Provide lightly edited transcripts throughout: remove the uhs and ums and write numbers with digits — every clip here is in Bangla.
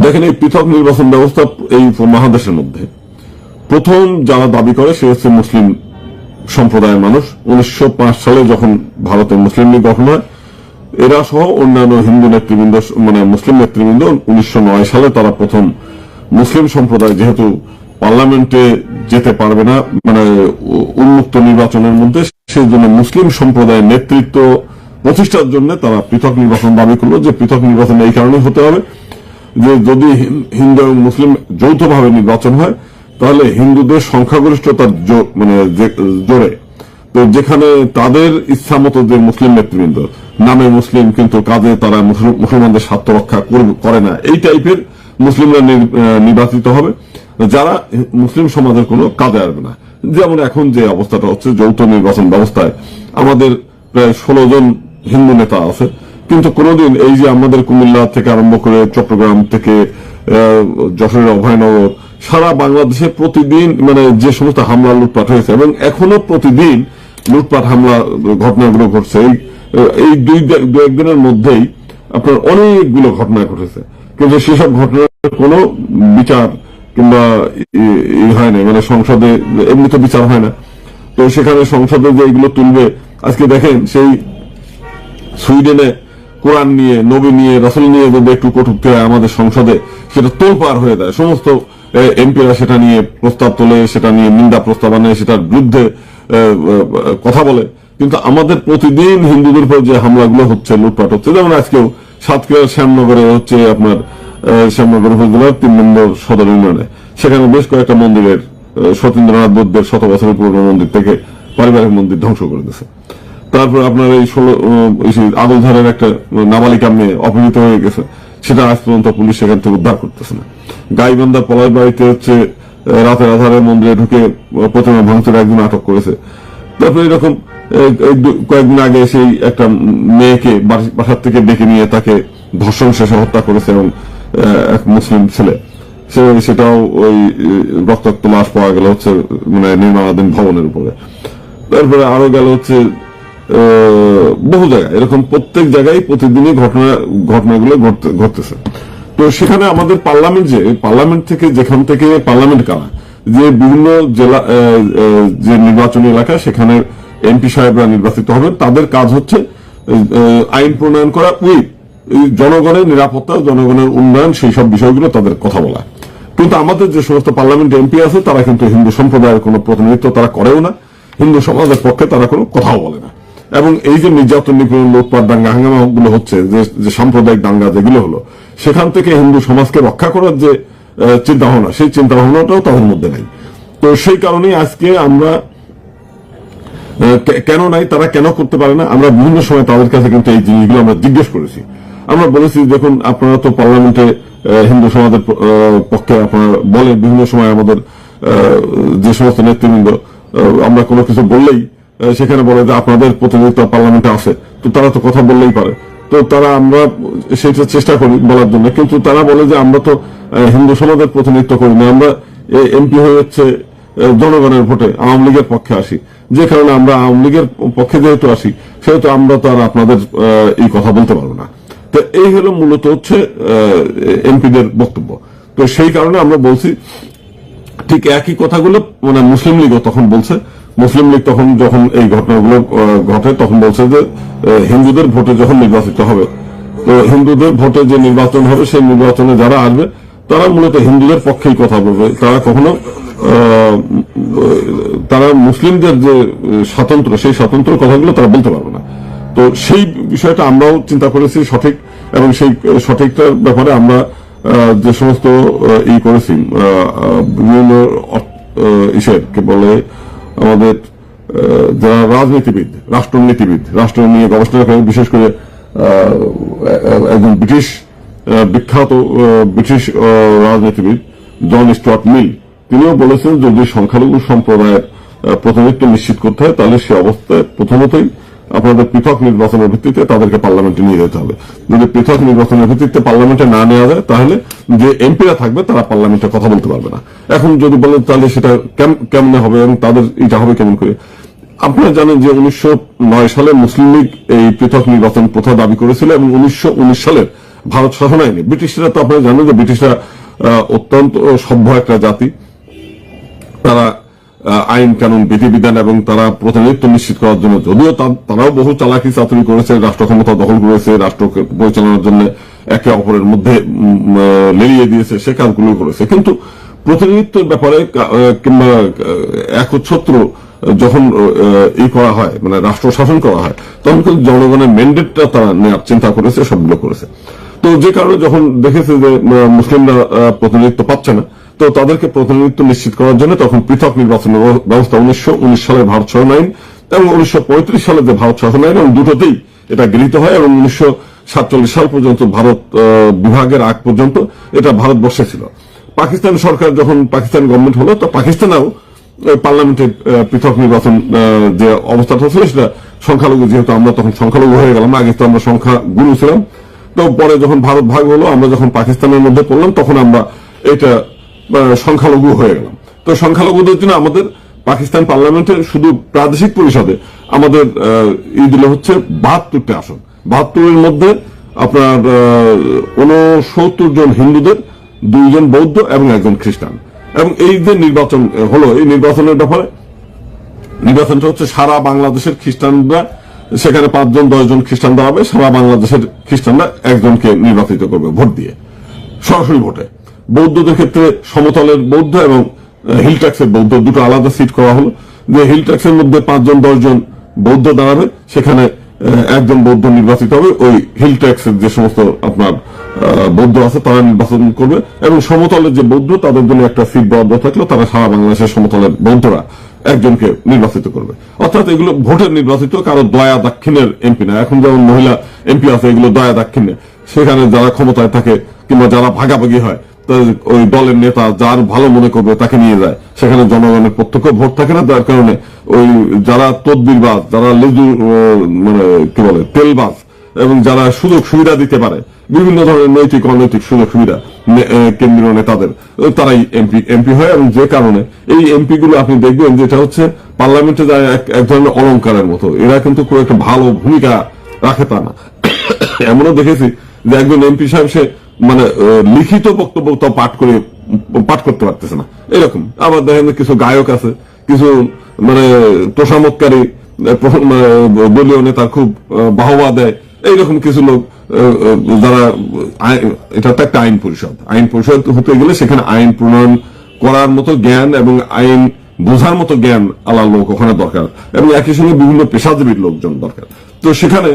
দেখেন, এই পৃথক নির্বাচন ব্যবস্থা এই মহাদেশের মধ্যে প্রথম যারা দাবি করে সে হচ্ছে মুসলিম সম্প্রদায়ের মানুষ। 1905 সালে যখন ভারতের মুসলিম লীগ গঠন হয়, এরা সহ অন্যান্য হিন্দু নেতৃবৃন্দ, মানে মুসলিম নেতৃবৃন্দ 1909 সালে তারা প্রথম মুসলিম সম্প্রদায় যেহেতু পার্লামেন্টে যেতে পারবে না, মানে উন্মুক্ত নির্বাচনের মধ্যে, সেই জন্য মুসলিম সম্প্রদায়ের নেতৃত্ব প্রতিষ্ঠার জন্য তারা পৃথক নির্বাচন দাবি করলো যে পৃথক নির্বাচন এই কারণে হতে হবে যে যদি হিন্দু এবং মুসলিম যৌথভাবে নির্বাচন হয় তাহলে হিন্দুদের সংখ্যাগরিষ্ঠতার মানে জোরে, তো যেখানে তাদের ইচ্ছা মতো যে মুসলিম নেতৃবৃন্দ নামে মুসলিম কিন্তু কাজে তারা মুসলমানদের স্বার্থ রক্ষা করে না, এই টাইপের মুসলিমরা নির্বাচিত হবে যারা মুসলিম সমাজের কোনো কাজে আসবে না। যেমন এখন যে অবস্থাটা হচ্ছে, যৌথ নির্বাচন ব্যবস্থায় আমাদের প্রায় 16 জন হিন্দু নেতা আছে, কিন্তু কোনদিন এই যে আমাদের কুমিল্লা থেকে আরম্ভ করে চট্টগ্রাম থেকে যশোরের অভয়নগর, সারা বাংলাদেশে প্রতিদিন মানে যে সমস্ত হামলা লুটপাট হয়েছে এবং এখনো প্রতিদিন লুটপাট হামলা ঘটনাগুলো ঘটছে, এই দুই একদিনের মধ্যেই আপনার অনেকগুলো ঘটনা ঘটেছে, কিন্তু সেসব ঘটনার কোনো বিচার কিংবা হয় না, মানে সংসদে এমনি তো বিচার হয় না, তো সেখানে সংসদে যে এগুলো তুলবে, আজকে দেখেন সেই সুইডেনে কোরআন নিয়ে, নবী নিয়ে, রাসূল নিয়ে যদি একটু কটূক্তি হয় আমাদের সংসদে সেটা তোলপাড় হয়ে যায়, সমস্ত এমপিরা সেটা নিয়ে প্রস্তাব তোলে, সেটা নিয়ে নিন্দা প্রস্তাব আনে, সেটার বিরুদ্ধে কথা বলে। কিন্তু আমাদের প্রতিদিন হিন্দুদের উপর যে হামলাগুলো হচ্ছে, লুটপাট হচ্ছে, যেমন আজকেও সাতক্ষীরার শ্যামনগরে হচ্ছে আপনার শ্যামনগর উপজেলার 3 নম্বর সদর ইউনিয়নে, সেখানে বেশ কয়েকটা মন্দিরের সতীন্দ্রনাথ বৌদ্ধের 100 বছরের পুরনো মন্দির থেকে পারিবারিক মন্দির ধ্বংস করে দিয়েছে। তারপর আপনার এই আগুলধারের একটা নাবালিকা মেয়ে অপহৃত হয়ে গেছে, সেটা আজ পর্যন্ত পুলিশ সেখান থেকে উদ্ধার করতেছে না। গাইবান্ধার পলাশ বাড়িতে হচ্ছে রাতের আধারে মন্দিরে ঢুকে প্রতিমা ভাঙচুর একজন আটক করেছে। তারপর এরকম কয়েকদিন আগে সেই একটা মেয়েকে বাসার থেকে ডেকে নিয়ে তাকে ধর্ষণ শেষে হত্যা করেছে এবং এক মুসলিম ছেলে, সেটাও ওই রক্তাক্ত লাশ পাওয়া গেল হচ্ছে মানে নির্মাণাধীন ভবনের উপরে। তারপরে আরো গেল হচ্ছে বহু জায়গায় এরকম, প্রত্যেক জায়গায় প্রতিদিনই ঘটনাগুলো ঘটতেছে। তো সেখানে আমাদের পার্লামেন্ট থেকে যেখান থেকে পার্লামেন্ট কারা যে বিভিন্ন জেলা যে নির্বাচনী এলাকা সেখানে এমপি সাহেবরা নির্বাচিত হবেন, তাদের কাজ হচ্ছে আইন প্রণয়ন করা, জনগণের নিরাপত্তা, জনগণের উন্নয়ন, সেই সব বিষয়গুলো তাদের কথা বলা। কিন্তু আমাদের যে সমস্ত পার্লামেন্ট এমপি আছে তারা কিন্তু হিন্দু সম্প্রদায়ের কোনো প্রতিনিধিত্ব তারা করেও না, হিন্দু সমাজের পক্ষে তারা কোনো কথাও বলে না। এবং এই যে নির্যাতন, নিপীড়ন, লুটপাট, দাঙ্গা হাঙ্গামা গুলো হচ্ছে, যে সাম্প্রদায়িক দাঙ্গা যেগুলো হলো, সেখান থেকে হিন্দু সমাজকে রক্ষা করার যে চিন্তা ভাবনা, সেই চিন্তা ভাবনাটাও তাদের মধ্যে নাই। তো সেই কারণেই আজকে আমরা কেন নাই, তারা কেন করতে পারে না, আমরা বিভিন্ন সময় তাদের কাছে কিন্তু এই জিনিসগুলো আমরা জিজ্ঞেস করেছি। আমরা বলেছি দেখুন আপনারা তো পার্লামেন্টে হিন্দু সমাজের পক্ষে আপনারা বলেন, বিভিন্ন সময় আমাদের যে সমস্ত নেতৃবৃন্দ আমরা কোনো কিছু বললেই সেখানে বলে যে আপনাদের প্রতিনিধিত্ব পার্লামেন্টে আছে, তো তারা তো কথা বললেই পারে, তো তারা আমরা সেটা চেষ্টা করি বলার জন্য, কিন্তু তারা বলে যে আমরা তো হিন্দু সমাজের প্রতিনিধিত্ব করি না, আমরা এমপি হয়ে হচ্ছে জনগণের ভোটে আওয়ামী লীগের পক্ষে আসি, যে কারণে আমরা আওয়ামী লীগের পক্ষে যেহেতু আসি সেহেতু আমরা তো আর আপনাদের এই কথা বলতে পারবো না। তো এই হলো মূলত হচ্ছে এমপিদের বক্তব্য। তো সেই কারণে আমরা বলছি ঠিক একই কথাগুলো মানে মুসলিম লীগও তখন বলছে। মুসলিম লীগ তখন যখন এই ঘটনাগুলো ঘটে তখন বলছে যে হিন্দুদের ভোটে যখন নির্বাচিত হবে, তো হিন্দুদের ভোটে যে নির্বাচন হবে সেই নির্বাচনে যারা আসবে তারা মূলত হিন্দুদের পক্ষেই কথা বলবে, তারা কখনো তারা মুসলিমদের যে স্বাতন্ত্র, সেই স্বাতন্ত্র কথাগুলো তারা বলতে পারবে না। তো সেই বিষয়টা আমরাও চিন্তা করেছি সঠিক, এবং সেই সঠিকটার ব্যাপারে আমরা যে সমস্ত করেছি বিভিন্ন কে বলে আমাদের যারা রাজনীতিবিদ, রাষ্ট্রনীতিবিদ, রাষ্ট্র নিয়ে গবেষণা করে, বিশেষ করে একজন বিখ্যাত ব্রিটিশ রাজনীতিবিদ জন স্টুয়ার্ট মিল, তিনিও বলেছেন যদি সংখ্যালঘু সম্প্রদায়ের প্রতিনিধিত্ব নিশ্চিত করতে হয় তাহলে সে অবস্থায় প্রথমতই আপনাদের পৃথক নির্বাচনের ভিত্তিতে তাদেরকে পার্লামেন্টে নিয়ে যেতে হবে। যদি পৃথক নির্বাচনের ভিত্তিতে পার্লামেন্টে না নেওয়া যায় তাহলে যে এমপিরা থাকবে তারা পার্লামেন্টে কথা বলতে পারবে না। এখন যদি বলেন তাহলে সেটা কেমনে হবে এবং তাদের এটা হবে কেমন করে? আপনারা জানেন যে 1909 সালে মুসলিম লীগ এই পৃথক নির্বাচন প্রথা দাবি করেছিল এবং 1919 সালের ভারত শাসন আইনে। ব্রিটিশরা তো আপনারা জানেন যে ব্রিটিশরা অত্যন্ত সভ্য একটা জাতি, তারা আইন কানুন বিধিবিধান এবং তারা প্রতিনিধিত্ব নিশ্চিত করার জন্য যদিও তারাও বহু চালাকি চাতুরি করেছে, রাষ্ট্র ক্ষমতা দখল করেছে, রাষ্ট্রকে পরিচালনার জন্য একে অপরের মধ্যে লেলিয়ে দিয়েছে, সে কাজগুলো করেছে, কিন্তু প্রতিনিধিত্বের ব্যাপারে কিংবা একচ্ছত্র যখন ই করা হয়, মানে রাষ্ট্র শাসন করা হয়, তখন কিন্তু জনগণের ম্যান্ডেটটা তারা নেওয়ার চিন্তা করেছে, সবগুলো করেছে। তো যে কারণে যখন দেখেছে যে মুসলিমরা প্রতিনিধিত্ব পাচ্ছে না, তো তাদেরকে প্রতিনিধিত্ব নিশ্চিত করার জন্য তখন পৃথক নির্বাচন ব্যবস্থা 1919 সালে ভারত শাসন আইন এবং 1935 সালে যে ভারত শাসন আইন, এবং দুটোতেই এটা গৃহীত হয় এবং 1947 সাল পর্যন্ত ভারত বিভাগের আগ পর্যন্ত এটা ভারতবর্ষে ছিল। পাকিস্তান সরকার যখন পাকিস্তান গভর্নমেন্ট হলো, তো পাকিস্তানেও পার্লামেন্টে পৃথক নির্বাচন যে অবস্থাটা ছিল সেটা সংখ্যালঘু, যেহেতু আমরা তখন সংখ্যালঘু হয়ে গেলাম, আগে তো আমরা সংখ্যা গুরু ছিলাম, তো পরে যখন ভারত ভাগ হলো, আমরা যখন পাকিস্তানের মধ্যে পড়লাম, তখন আমরা এটা সংখ্যালঘু হয়ে গেলাম। তো সংখ্যালঘুদের জন্য আমাদের পাকিস্তান পার্লামেন্টে শুধু প্রাদেশিক পরিষদে আমাদের দিলে হচ্ছে 72টি আসন। 72-এর মধ্যে আপনার 69 জন হিন্দুদের, 2 জন বৌদ্ধ এবং 1 জন খ্রিস্টান। এবং এই যে নির্বাচন হলো, এই নির্বাচনের ব্যাপারে নির্বাচনটা হচ্ছে সারা বাংলাদেশের খ্রিস্টানরা, সেখানে 5 জন 10 জন খ্রিস্টান দাঁড়াবে, সারা বাংলাদেশের খ্রিস্টানরা একজনকে নির্বাচিত করবে ভোট দিয়ে, সরাসরি ভোটে। বৌদ্ধদের ক্ষেত্রে সমতলের বৌদ্ধ এবং হিল ট্যাক্সের বৌদ্ধ দুটো আলাদা সিট করা হলো, যে হিল ট্যাক্সের মধ্যে 5 জন 10 জন বৌদ্ধ দাঁড়াবে, সেখানে 1 জন বৌদ্ধ নির্বাচিত হবে, ওই হিল ট্যাক্সের যে সমস্ত আপনার বৌদ্ধ আছে তারা নির্বাচন করবে, এবং সমতলের যে বৌদ্ধ তাদের জন্য একটা সিট বরাদ্দ থাকলো, তারা সারা বাংলাদেশের সমতলের বৌদ্ধরা একজনকে নির্বাচিত করবে। অর্থাৎ এগুলো ভোটের নির্বাচিত, কারো দয়া দাক্ষিণ্যের এমপি না। এখন যেমন মহিলা এমপি আছে, এগুলো দয়া দাক্ষিণ্যে, সেখানে যারা ক্ষমতায় থাকে কিংবা যারা ভাগাভাগি হয়, ওই দলের নেতা যার ভালো মনে করবে তাকে নিয়ে যায়, সেখানে জনগণের প্রত্যক্ষ ভোট থাকে না, যার কারণে ওই যারা তদবিরবাজ, যারা লেজু মানে কি বলে তেলবাজ, এবং যারা সুযোগ সুবিধা দিতে পারে, বিভিন্ন ধরনের নৈতিক অনৈতিক সুযোগ সুবিধা কেন্দ্রীয় নেতাদের, তারাই এমপি হয়। এবং যে কারণে এই এমপি গুলো আপনি দেখবেন যেটা হচ্ছে পার্লামেন্টে যায় এক ধরনের অলংকারের মতো, এরা কিন্তু খুব একটা ভালো ভূমিকা রাখে তা না। এমনও দেখেছি যে একজন এমপি সাহেব সে মানে লিখিত বক্তব্য পাঠ করতে পারতেছে না, এরকম। আবার দেখেন কিছু গায়ক আছে, কিছু মানে তোষামতকারী দলীয় নেতার খুব বাহবা দেয়, এইরকম কিছু লোক যারা, এটা তো একটা আইন পরিষদ হতে গেলে সেখানে আইন প্রণয়ন করার মতো জ্ঞান এবং আইন বোঝার মতো জ্ঞান আলাদা লোক ওখানে দরকার, এবং একই সঙ্গে বিভিন্ন পেশাজীবীর লোকজন দরকার। তো সেখানে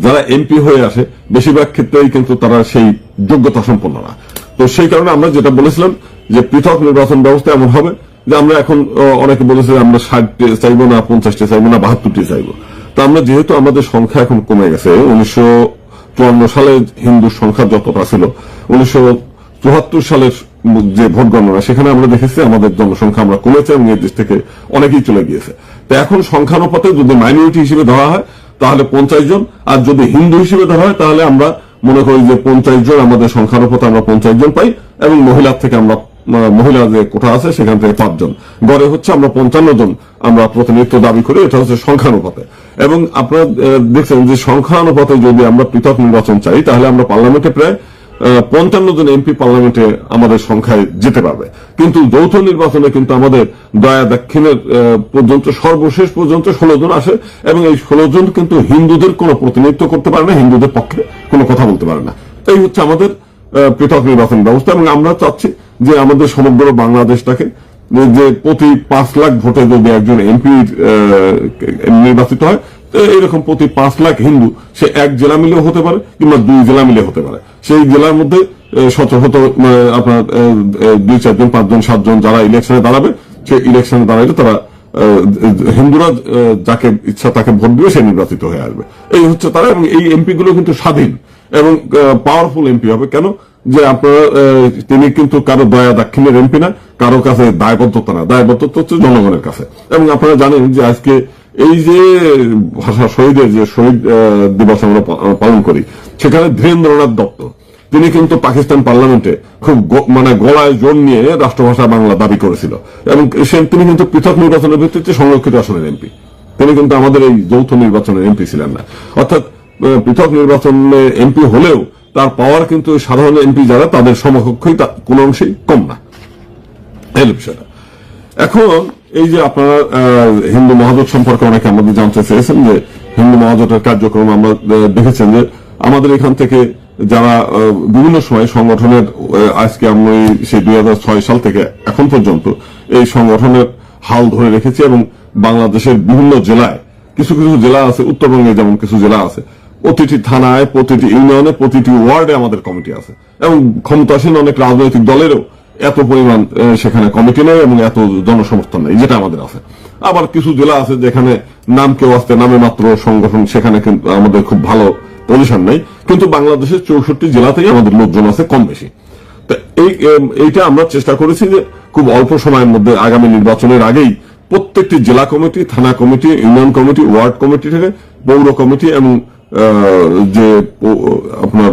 যারা এমপি হয়ে আসে বেশিরভাগ ক্ষেত্রেই কিন্তু তারা সেই যোগ্যতা সম্পন্ন না। তো সেই কারণে আমরা যেটা বলেছিলাম যে পৃথক নির্বাচন ব্যবস্থা এমন হবে যে আমরা এখন অনেকে বলেছে আমরা 60টি চাইবো না, 50টি চাইবো না, 72টি চাইবো। তো আমরা যেহেতু আমাদের সংখ্যা এখন কমে গেছে, 1954 সালে হিন্দুর সংখ্যা যতটা ছিল, 1974 সালের যে ভোট গণনা সেখানে আমরা দেখেছি আমাদের জনসংখ্যা আমরা কমেছে এবং এই দেশ থেকে অনেকেই চলে গিয়েছে। তো এখন সংখ্যানুপাতে যদি মাইনরিটি হিসেবে ধরা হয় তাহলে 50 জন, আর যদি হিন্দু হিসেবে ধরা হয় তাহলে আমরা মনে করি যে 50 জন আমাদের সংখ্যানুপাতে আমরা 50 জন পাই, এবং মহিলার থেকে আমরা মহিলা যে কোঠা আছে সেখান থেকে 5 জন, গড়ে হচ্ছে আমরা 55 জন আমরা প্রতিনিধিত্ব দাবি করি। এটা হচ্ছে সংখ্যানুপাতে। এবং আপনারা দেখছেন যে সংখ্যানুপাতে যদি আমরা পৃথক নির্বাচন চাই তাহলে আমরা পার্লামেন্টে প্রায় 55 জন এমপি পার্লামেন্টে আমাদের সংখ্যায় যেতে পারবে, কিন্তু যৌথ নির্বাচনে কিন্তু আমাদের দয়া দাক্ষিণের পর্যন্ত সর্বশেষ পর্যন্ত 16 জন আসে, এবং এই 16 জন কিন্তু হিন্দুদের কোনো প্রতিনিধিত্ব করতে পারে না, হিন্দুদের পক্ষে কোনো কথা বলতে পারে না। এই হচ্ছে আমাদের পৃথক নির্বাচন ব্যবস্থা। এবং আমরা চাচ্ছি যে আমাদের সমগ্র বাংলাদেশটাকে যে প্রতি 5 লাখ ভোটে যদি একজন এমপি নির্বাচিত হয়, এরকম প্রতি 5 লাখ হিন্দু সে 1 জেলা মিলেও হতে পারে কিংবা 2 জেলা মিলে হতে পারে, সেই জেলার মধ্যে শত শত আপনার 2, 4 জন, 5 জন, 7 জন যারা ইলেকশনে দাঁড়াবে, সেই ইলেকশনে দাঁড়াইলে তারা হিন্দুরা যাকে ইচ্ছা তাকে ভোট দিবে, সে নির্বাচিত হয়ে আসবে। এই হচ্ছে তারা। এবং এই এমপি গুলো কিন্তু স্বাধীন এবং পাওয়ারফুল এমপি হবে। কেন? যে আপনারা তিনি কিন্তু কারো দয়া দাক্ষিণ্যের এমপি না, কারো কাছে দায়বদ্ধতা না, দায়বদ্ধতা হচ্ছে জনগণের কাছে। এবং আপনারা জানেন যে আজকে এই যে ভাষা শহীদের যে শহীদ দিবস আমরা পালন করি, সেখানে ধীরেন্দ্রনাথ দত্ত তিনি কিন্তু পাকিস্তান পার্লামেন্টে খুব মানে গলায় জোর নিয়ে রাষ্ট্রভাষা বাংলা দাবি করেছিল, এবং তিনি কিন্তু পৃথক নির্বাচনের ভিত্তিতে সংরক্ষিত আসনের এমপি, তিনি কিন্তু আমাদের এই যৌথ নির্বাচনের এমপি ছিলেন না। অর্থাৎ পৃথক নির্বাচনে এমপি হলেও তার পাওয়ার কিন্তু সাধারণ এমপি যারা তাদের সমকক্ষই কোন অংশেই কম না, এই বিষয়টা। এখন এই যে আপনারা হিন্দু মহাজোট সম্পর্কে অনেকে আমাদের জানতে চেয়েছেন, যে হিন্দু মহাজোটের কার্যক্রম আমরা দেখেছেন যে আমাদের এখান থেকে যারা বিভিন্ন সময় সংগঠনের, আজকে আমি সেই 2006 সাল থেকে এখন পর্যন্ত এই সংগঠনের হাল ধরে রেখেছি, এবং বাংলাদেশের বিভিন্ন জেলায়, কিছু কিছু জেলা আছে, উত্তরবঙ্গে যেমন কিছু জেলা আছে, প্রতিটি থানায়, প্রতিটি ইউনিয়নে, প্রতিটি ওয়ার্ডে আমাদের কমিটি আছে, এবং ক্ষমতাসীন অনেক রাজনৈতিক দলেরও এত পরিমাণ সেখানে কমিটি নেই এবং এত জনসমর্থন নেই, যেটা আমাদের আছে। আবার কিছু জেলা আছে যেখানে নাম কেউ আসতে, নামে মাত্র সংগঠন, সেখানে কিন্তু আমাদের খুব ভালো পজিশন নেই, কিন্তু বাংলাদেশের 64 জেলাতেই আমাদের লোকজন আছে কম বেশি। তো এইটা আমরা চেষ্টা করেছি যে খুব অল্প সময়ের মধ্যে আগামী নির্বাচনের আগেই প্রত্যেকটি জেলা কমিটি, থানা committee, union committee, word committee থেকে পৌর কমিটি এবং যে আপনার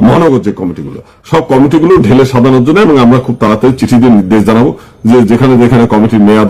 মহানগর যে কমিটিগুলো, সব কমিটিগুলো ঢেলে সাজানোর জন্য, এবং আমরা খুব তাড়াতাড়ি চিঠি দিয়ে নির্দেশ জানাবো যে যেখানে যেখানে কমিটির মেয়াদ